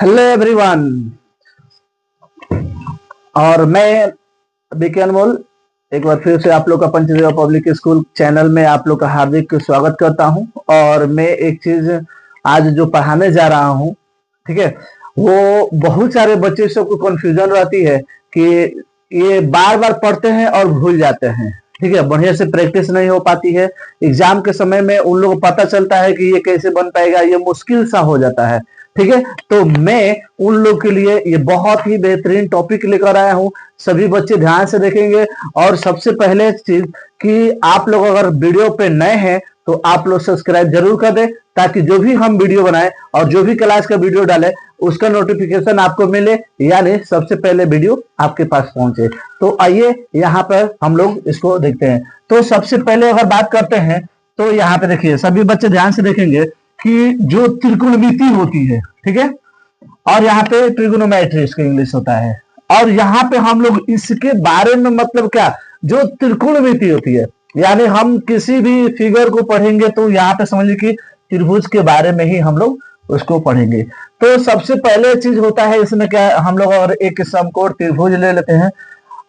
Hello everyone. और मैं BK अनमोल एक बार फिर से आप लोग का पंचदेव पब्लिक स्कूल चैनल में आप लोग का हार्दिक स्वागत करता हूं। और मैं एक चीज आज जो पढ़ाने जा रहा हूं, ठीक है, वो बहुत सारे बच्चे सबको कंफ्यूजन रहती है कि ये बार बार पढ़ते हैं और भूल जाते हैं, ठीक है, बढ़िया से प्रैक्टिस नहीं हो पाती है। एग्जाम के समय में उन लोगों को पता चलता है कि ये कैसे बन पाएगा, ये मुश्किल सा हो जाता है, ठीक है। तो मैं उन लोग के लिए ये बहुत ही बेहतरीन टॉपिक लेकर आया हूँ। सभी बच्चे ध्यान से देखेंगे। और सबसे पहले चीज कि आप लोग अगर वीडियो पे नए हैं तो आप लोग सब्सक्राइब जरूर कर दें, ताकि जो भी हम वीडियो बनाए और जो भी क्लास का वीडियो डाले उसका नोटिफिकेशन आपको मिले, यानी सबसे पहले वीडियो आपके पास पहुंचे। तो आइए यहाँ पर हम लोग इसको देखते हैं। तो सबसे पहले अगर बात करते हैं तो यहाँ पे देखिए, सभी बच्चे ध्यान से देखेंगे कि जो त्रिकोणमिति होती है, ठीक है, और यहाँ पे ट्रिगोनोमेट्री इसका इंग्लिश होता है। और यहाँ पे हम लोग इसके बारे में मतलब क्या, जो त्रिकोणमिति होती है, यानी हम किसी भी फिगर को पढ़ेंगे तो यहाँ पे समझिए कि त्रिभुज के बारे में ही हम लोग उसको पढ़ेंगे। तो सबसे पहले चीज होता है इसमें क्या, हम लोग अगर एक समकोण त्रिभुज ले लेते हैं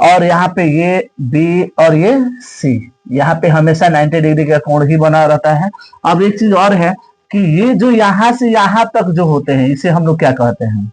और यहाँ पे ये बी और ये सी, यहाँ पे हमेशा 90 डिग्री का कोण ही बना रहता है। अब एक चीज और है कि ये जो यहां से यहां तक जो होते हैं इसे हम लोग क्या कहते हैं,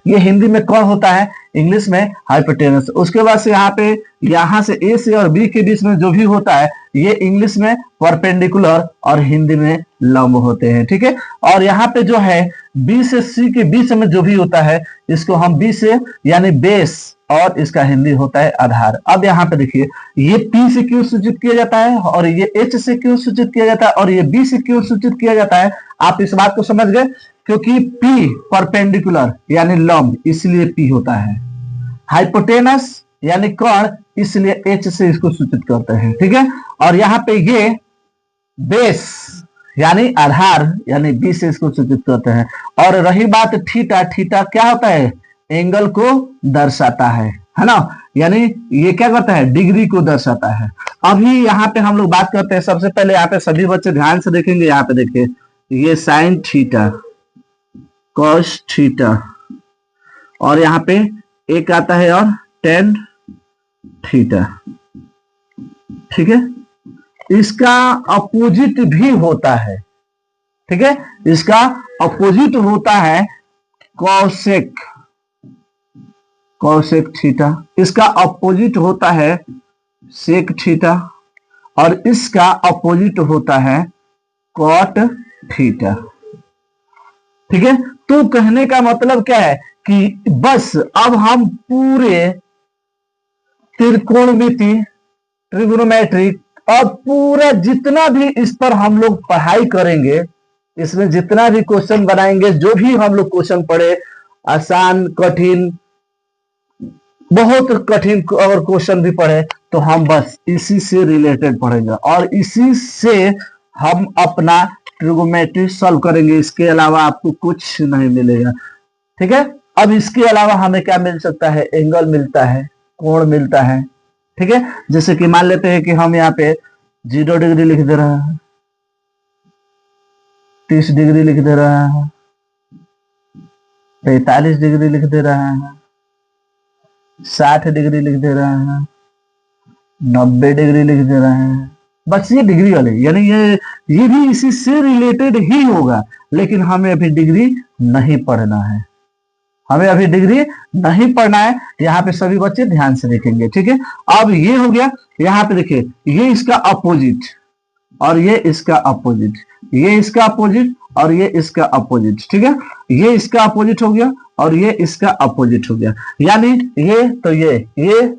ये हिंदी में कौन होता है, इंग्लिश में हाइपोटेनस। उसके बाद से यहाँ पे यहां से ए से और बी के बीच में जो भी होता है ये इंग्लिश में परपेंडिकुलर और हिंदी में लंब होते हैं, ठीक है। और यहाँ पे जो है बी से सी के बीच में जो भी होता है इसको हम बी से यानी बेस, और इसका हिंदी होता है आधार। अब यहाँ पे देखिए, ये P से क्यों सूचित किया जाता है और ये H से क्यों सूचित किया जाता है और ये B से क्यों सूचित किया जाता है, आप इस बात को समझ गए। क्योंकि P परपेंडिकुलर यानी लंब, इसलिए P होता है। हाइपोटेनस यानी कर्ण, इसलिए H से इसको सूचित करते हैं, ठीक है। और यहाँ पे ये बेस यानी आधार यानी B से इसको सूचित करते हैं। और रही बात थीटा, थीटा क्या होता है, एंगल को दर्शाता है ना, यानी ये क्या करता है, डिग्री को दर्शाता है। अभी यहाँ पे हम लोग बात करते हैं, सबसे पहले यहाँ पे सभी बच्चे ध्यान से देखेंगे, यहाँ पे देखिए ये साइन थीटा, कॉस थीटा, और यहाँ पे एक आता है और टेन थीटा, ठीक है। इसका अपोजिट भी होता है, ठीक है, इसका अपोजिट होता है कॉसेक, कॉसेक थीटा। इसका अपोजिट होता है सेक थीटा, और इसका अपोजिट होता है कॉट थीटा, ठीक है। तो कहने का मतलब क्या है कि बस अब हम पूरे त्रिकोणमिति, ट्रिगोनोमेट्री, और पूरा जितना भी इस पर हम लोग पढ़ाई करेंगे, इसमें जितना भी क्वेश्चन बनाएंगे, जो भी हम लोग क्वेश्चन पढ़े, आसान कठिन बहुत कठिन अगर क्वेश्चन भी पढ़े तो हम बस इसी से रिलेटेड पढ़ेंगे और इसी से हम अपना ट्रिगोनोमेट्री सॉल्व करेंगे। इसके अलावा आपको कुछ नहीं मिलेगा, ठीक है। अब इसके अलावा हमें क्या मिल सकता है, एंगल मिलता है, कोण मिलता है, ठीक है। जैसे कि मान लेते हैं कि हम यहाँ पे 0 डिग्री लिख दे रहे हैं, 30 डिग्री लिख दे रहे हैं, 45 डिग्री लिख दे रहे हैं, 60 डिग्री लिख दे रहे हैं, 90 डिग्री लिख दे रहे हैं। बस ये डिग्री वाले, यानी ये भी इसी से रिलेटेड ही होगा, लेकिन हमें अभी डिग्री नहीं पढ़ना है, हमें अभी डिग्री नहीं पढ़ना है। यहाँ पे सभी बच्चे ध्यान से देखेंगे, ठीक है। अब ये हो गया, यहाँ पे देखिए ये इसका अपोजिट और ये इसका अपोजिट, ये इसका अपोजिट और ये इसका अपोजिट, ठीक है। ये इसका अपोजिट हो गया और ये इसका अपोजिट हो गया, यानी ये तो ये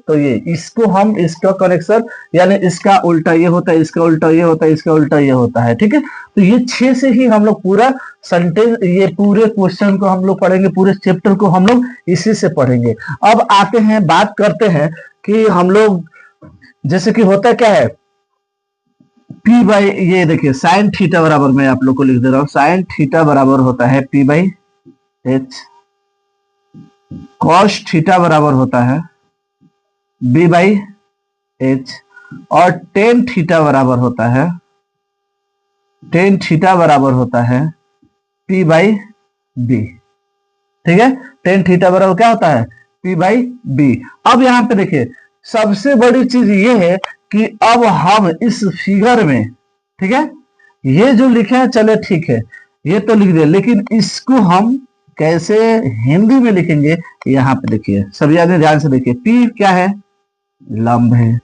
तो ये, इसको हम इसका कनेक्शन यानी इसका उल्टा ये होता है, इसका उल्टा ये होता है, इसका उल्टा ये होता है, ठीक है। तो ये 6 से ही हम लोग पूरा सेंटेंस, ये पूरे क्वेश्चन को हम लोग पढ़ेंगे, पूरे चैप्टर को हम लोग इसी से पढ़ेंगे। अब आते हैं, बात करते हैं कि हम लोग जैसे कि होता क्या है, P बाई, ये देखिए साइन थीटा बराबर, मैं आप लोग को लिख दे रहा हूं, साइन थीटा बराबर होता है P by H, cos theta बराबर होता है B बाई एच, और टेन थीटा बराबर होता है, टेन थीटा बराबर होता है P बाई बी, ठीक है, टेन थीटा बराबर क्या होता है, P बाई बी। अब यहाँ पे देखिए सबसे बड़ी चीज ये है कि अब हम इस फिगर में, ठीक है, ये जो लिखे हैं चले ठीक है, ये तो लिख दिया, लेकिन इसको हम कैसे हिंदी में लिखेंगे, यहाँ पे देखिए सभी आदमी ध्यान से देखिए, P क्या है, लंब है,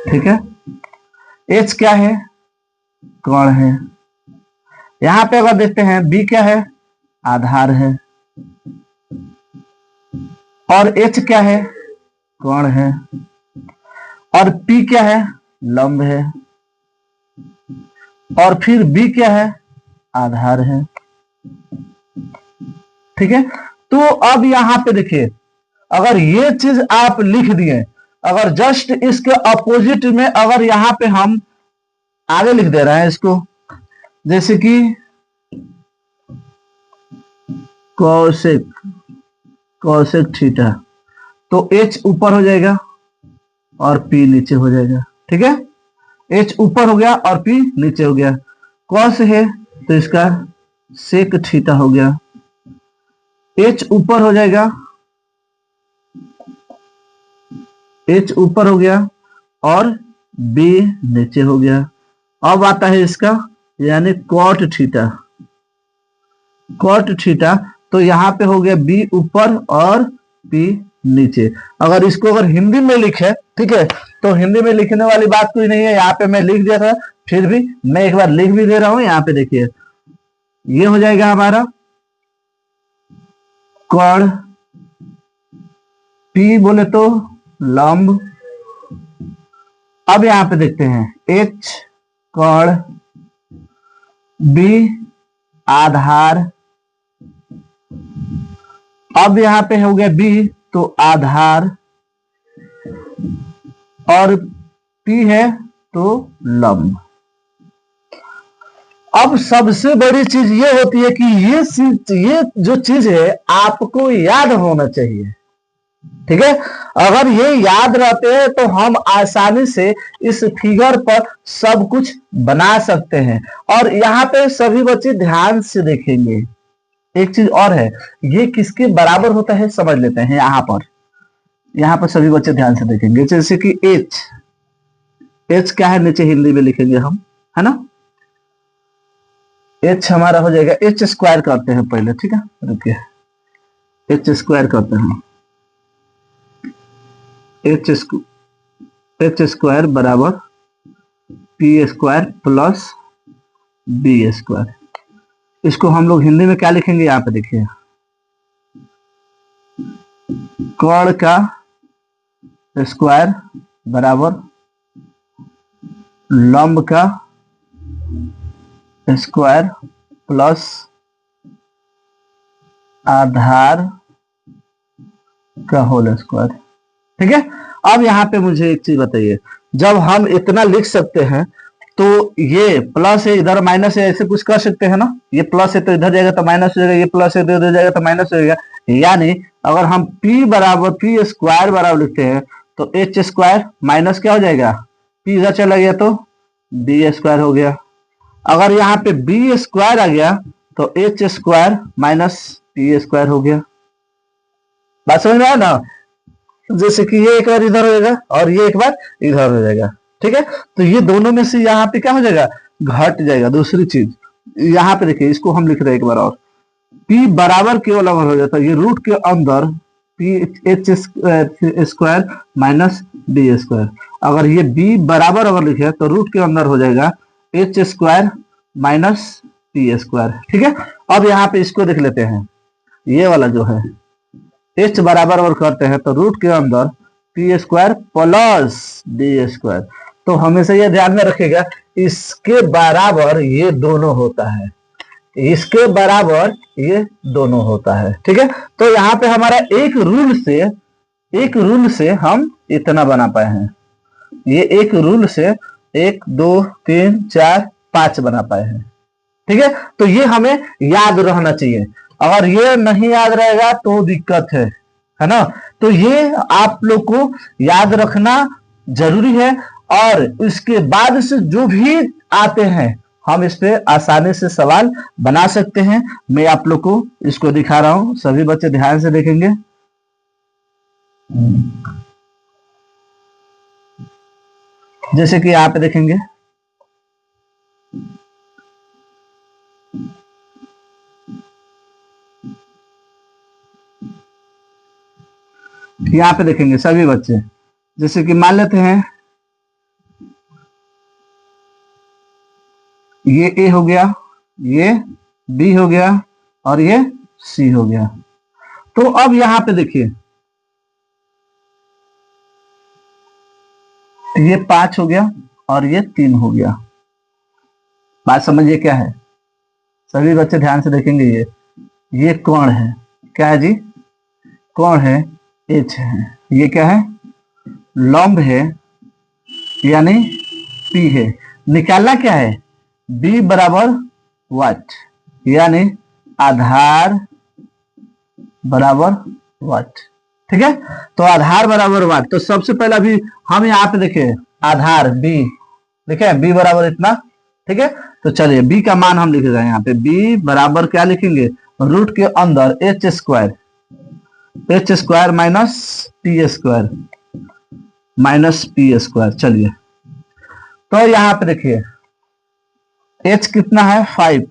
ठीक है, H क्या है, कोण है, यहां पे अगर देखते हैं B क्या है, आधार है, और H क्या है, कोण है, और P क्या है, लंब है, और फिर B क्या है, आधार है, ठीक है। तो अब यहां पे देखिए अगर ये चीज आप लिख दिए, अगर जस्ट इसके अपोजिट में अगर यहां पे हम आगे लिख दे रहे हैं इसको, जैसे कि कॉसेक थीटा, तो H ऊपर हो जाएगा और P नीचे हो जाएगा, ठीक है, H ऊपर हो गया और P नीचे हो गया, कॉस है तो इसका सेक थीटा हो गया, H ऊपर हो जाएगा, H ऊपर हो गया और B नीचे हो गया। अब आता है इसका यानी कॉट थीटा, तो यहां पे हो गया B ऊपर और P नीचे। अगर इसको अगर हिंदी में लिखे, ठीक है, तो हिंदी में लिखने वाली बात कोई नहीं है, यहाँ पे मैं लिख दिया था, फिर भी मैं एक बार लिख भी दे रहा हूं, यहाँ पे देखिए ये हो जाएगा हमारा कोण, P बोले तो लंब। अब यहां पे देखते हैं H कोण, B आधार, अब यहां पे हो गया B तो आधार, और P है तो लंब। अब सबसे बड़ी चीज ये होती है कि ये जो चीज है आपको याद होना चाहिए, ठीक है। अगर ये याद रहते हैं तो हम आसानी से इस फिगर पर सब कुछ बना सकते हैं। और यहाँ पे सभी बच्चे ध्यान से देखेंगे, एक चीज और है, ये किसके बराबर होता है समझ लेते हैं। यहाँ पर सभी बच्चे ध्यान से देखेंगे, जैसे कि H क्या है, नीचे हिंदी में लिखेंगे हम, है ना, H हमारा हो जाएगा, H स्क्वायर करते हैं पहले, ठीक है, रुकिए, H स्क्वायर करते हैं, H स्क्वायर बराबर P square plus B square. इसको हम लोग हिंदी में क्या लिखेंगे, यहाँ पे देखिए, कोण का स्क्वायर बराबर लंब का स्क्वायर प्लस आधार का होल स्क्वायर, ठीक है। अब यहाँ पे मुझे एक चीज बताइए, जब हम इतना लिख सकते हैं तो ये प्लस है इधर माइनस है, ऐसे कुछ कर सकते हैं ना, ये प्लस है तो इधर जाएगा तो माइनस हो जाएगा, ये प्लस है तो इधर जाएगा तो माइनस हो जाएगा। यानी अगर हम P स्क्वायर बराबर लिखते हैं तो H स्क्वायर माइनस क्या हो जाएगा, P इधर चला गया तो B स्क्वायर हो गया। अगर यहाँ पे B स्क्वायर आ गया तो H square minus P square हो गया। बात समझ में आया ना, जैसे कि ये एक बार इधर हो जाएगा और ये एक बार इधर हो जाएगा, ठीक है। तो ये दोनों में से यहाँ पे क्या हो जाएगा, घट जाएगा। दूसरी चीज यहाँ पे देखिए, इसको हम लिख रहे हैं एक बार और, P बराबर केवल अगर हो जाता है ये रूट के अंदर H square minus B square, अगर ये B बराबर अगर लिखे तो रूट के अंदर हो जाएगा H square minus P square, ठीक है। अब यहाँ पे इसको देख लेते हैं, ये वाला जो है H बराबर अगर करते हैं तो रूट के अंदर P square plus D square, तो हमेशा ये ध्यान में रखिएगा इसके बराबर ये दोनों होता है, इसके बराबर ये दोनों होता है, ठीक है। तो यहाँ पे हमारा एक रूल से हम इतना बना पाए हैं, ये एक रूल से 1 2 3 4 5 बना पाए हैं, ठीक है। तो ये हमें याद रहना चाहिए, अगर ये नहीं याद रहेगा तो दिक्कत है ना। तो ये आप लोग को याद रखना जरूरी है, और इसके बाद से जो भी आते हैं हम इस पे आसानी से सवाल बना सकते हैं। मैं आप लोग को इसको दिखा रहा हूं, सभी बच्चे ध्यान से देखेंगे। जैसे कि यहाँ पे देखेंगे, यहाँ पे देखेंगे सभी बच्चे, जैसे कि मान लेते हैं ये ए हो गया, ये बी हो गया और ये सी हो गया। तो अब यहां पे देखिए, ये 5 हो गया और ये 3 हो गया। बात समझिए क्या है, सभी बच्चे ध्यान से देखेंगे। ये कोण है, क्या है जी? कोण है, एच है। ये क्या है? लंब है, यानी पी है। निकालना क्या है? बी बराबर वाट, यानी आधार बराबर वाट। ठीक है, तो आधार बराबर वाट। तो सबसे पहले अभी हम यहाँ पे देखिए आधार बी, देखे बी बराबर इतना। ठीक है, तो चलिए बी का मान हम लिखेगा यहाँ पे। बी बराबर क्या लिखेंगे? रूट के अंदर H square, H square minus P square, minus P square. चलिए, तो यहाँ पे देखिए एच कितना है? 5,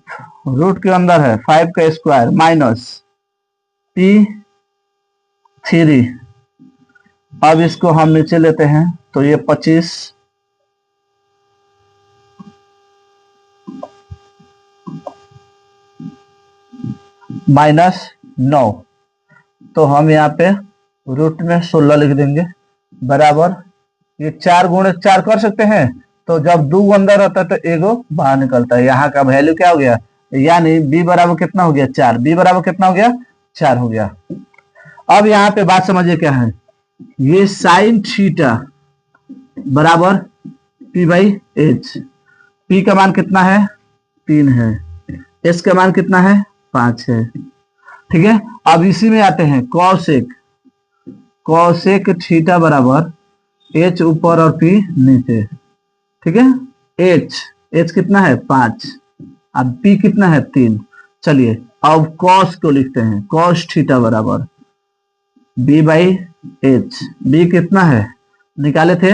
रूट के अंदर है 5 का स्क्वायर माइनस पी 3। अब इसको हम नीचे लेते हैं तो ये 25 माइनस 9, तो हम यहाँ पे रूट में 16 लिख देंगे, बराबर ये 4 गुणे 4 कर सकते हैं। तो जब 2 अंदर रहता है तो एगो बाहर निकलता है। यहाँ का वैल्यू क्या हो गया? यानी बी बराबर कितना हो गया? 4। बी बराबर कितना हो गया? 4 हो गया। अब यहाँ पे बात समझिए क्या है। ये साइन थीटा बराबर पी बाई एच। पी का मान कितना है? 3 है। एच का मान कितना है? 5 है। ठीक है, अब इसी में आते हैं कॉसेक। कॉसेक थीटा बराबर एच ऊपर और पी नीचे। ठीक है, एच, एच कितना है? 5, अब पी कितना है? 3। चलिए अब कॉस को लिखते हैं। कॉस थीटा बराबर बी बाई एच। बी कितना है? निकाले थे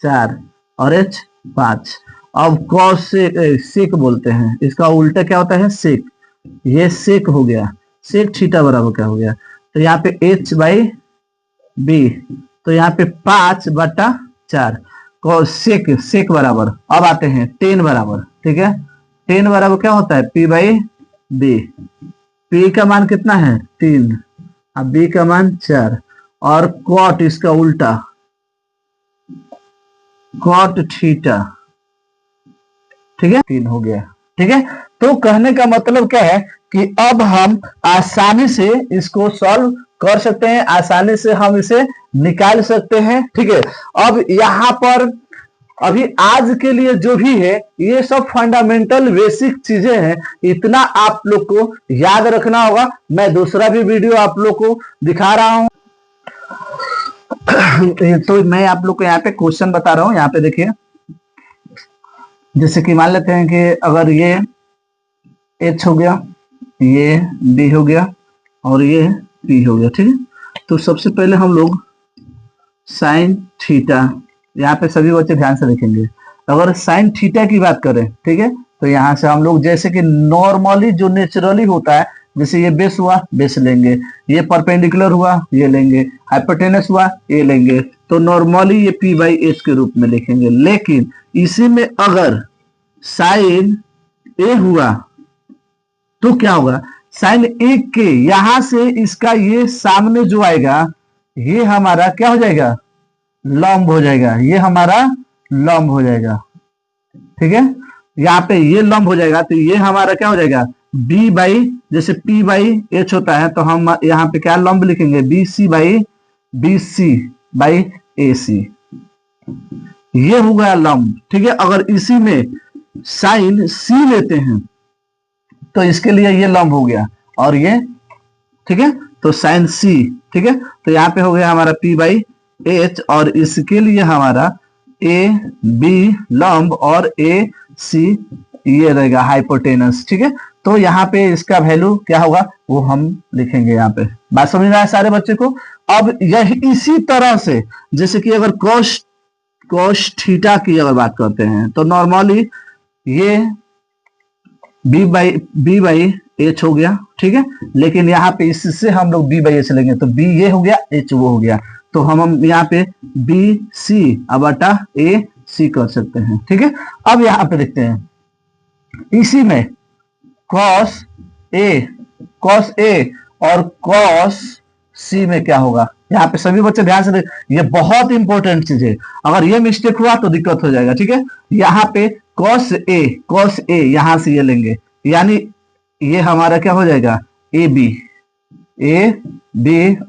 4 और एच 5। अब कॉस से सेक बोलते हैं, इसका उल्टा क्या होता है? सेक। ये सेक हो गया। सेक थीटा बराबर क्या हो गया? तो यहाँ पे एच बाई बी, तो यहाँ पे 5/4 सेक, सेक बराबर। अब आते हैं टेन बराबर। ठीक है, टेन बराबर क्या होता है? P by B. पी का मान कितना है? 3, अब बी का मान 4 और कॉट इसका उल्टा, कॉट थीटा। ठीक है, 3 हो गया। ठीक है, तो कहने का मतलब क्या है कि अब हम आसानी से इसको सॉल्व कर सकते हैं, आसानी से हम इसे निकाल सकते हैं। ठीक है, अब यहाँ पर अभी आज के लिए जो भी है ये सब फंडामेंटल बेसिक चीजें हैं, इतना आप लोग को याद रखना होगा। मैं दूसरा भी वीडियो आप लोग को दिखा रहा हूं। तो मैं आप लोग को यहाँ पे क्वेश्चन बता रहा हूं। यहाँ पे देखिए, जैसे कि मान लेते हैं कि अगर ये एच हो गया, ये बी हो गया और ये पी हो गया। ठीक है, तो सबसे पहले हम लोग साइन थीटा, यहाँ पे सभी बच्चे ध्यान से देखेंगे। अगर साइन थीटा की बात करें, ठीक है, तो यहाँ से हम लोग जैसे कि नॉर्मली जो नेचुरली होता है, जैसे ये बेस हुआ, बेस लेंगे, ये परपेंडिकुलर हुआ, ये लेंगे, हाइपोटेनस हुआ, ये लेंगे, तो नॉर्मली ये पी बाई एच के रूप में लिखेंगे। लेकिन इसी में अगर साइन ए हुआ तो क्या होगा? साइन ए के यहां से इसका ये सामने जो आएगा ये हमारा क्या हो जाएगा? लंब हो जाएगा। ये हमारा लंब हो जाएगा। ठीक है, यहाँ पे ये लंब हो जाएगा, तो ये हमारा क्या हो जाएगा? बी बाई, जैसे पी बाई एच होता है तो हम यहाँ पे क्या लंब लिखेंगे? बी सी बाई ए सी, ये हो गया लंब। ठीक है, अगर इसी में साइन सी लेते हैं तो इसके लिए ये लंब हो गया और ये, ठीक है, तो साइन सी। ठीक है, तो यहाँ पे हो गया हमारा पी बाई एच और इसके लिए हमारा ए बी लंब और ए सी ये रहेगा हाइपोटेनस। ठीक है, तो यहाँ पे इसका वैल्यू क्या होगा वो हम लिखेंगे यहाँ पे। बात समझ में आया सारे बच्चे को? अब यह इसी तरह से जैसे कि अगर कोस थीटा की अगर बात करते हैं तो नॉर्मली ये बी बाई एच हो गया। ठीक है, लेकिन यहाँ पे इससे हम लोग बी बाई एच लेंगे तो बी ये हो गया, एच वो हो गया, तो हम यहाँ पे बी सी बटा ए सी कर सकते हैं। ठीक है, अब यहाँ पे देखते हैं इसी में कॉस ए और कॉस सी में क्या होगा। यहाँ पे सभी बच्चे ध्यान से ये बहुत इंपॉर्टेंट चीज है, अगर ये मिस्टेक हुआ तो दिक्कत हो जाएगा। ठीक है, यहाँ पे कॉस ए यहां से ये लेंगे, यानी ये हमारा क्या हो जाएगा ए बी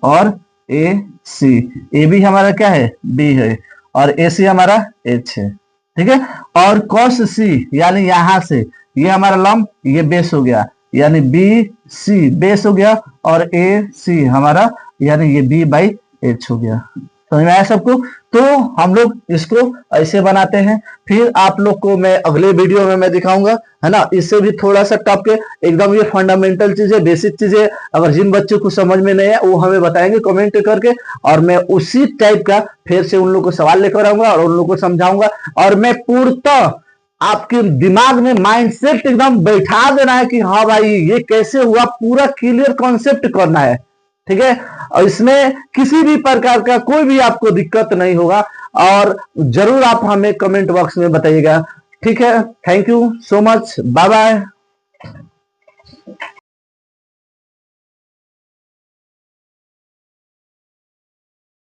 और ए सी। ए बी हमारा क्या है बी है और ए सी हमारा एच है। ठीक है, और कॉस सी यानी यहां से ये हमारा लंब ये बेस हो गया, यानी बी सी बेस हो गया और ए सी हमारा यानी ये बी बाई एच हो गया। समझ में आया सबको? तो हम लोग इसको ऐसे बनाते हैं। फिर आप लोग को मैं अगले वीडियो में मैं दिखाऊंगा, है ना, इससे भी थोड़ा सा टॉप के एकदम ये फंडामेंटल चीजें, बेसिक चीजें अगर जिन बच्चों को समझ में नहीं है वो हमें बताएंगे कमेंट करके, और मैं उसी टाइप का फिर से उन लोग को सवाल लेकर आऊंगा और उन लोग को समझाऊंगा। और मैं पूर्णतः आपके दिमाग में माइंडसेट एकदम बैठा देना है कि हाँ भाई ये कैसे हुआ, पूरा क्लियर कॉन्सेप्ट करना है। ठीक है, और इसमें किसी भी प्रकार का कोई भी आपको दिक्कत नहीं होगा, और जरूर आप हमें कमेंट बॉक्स में बताइएगा। ठीक है, thank you so much, bye bye.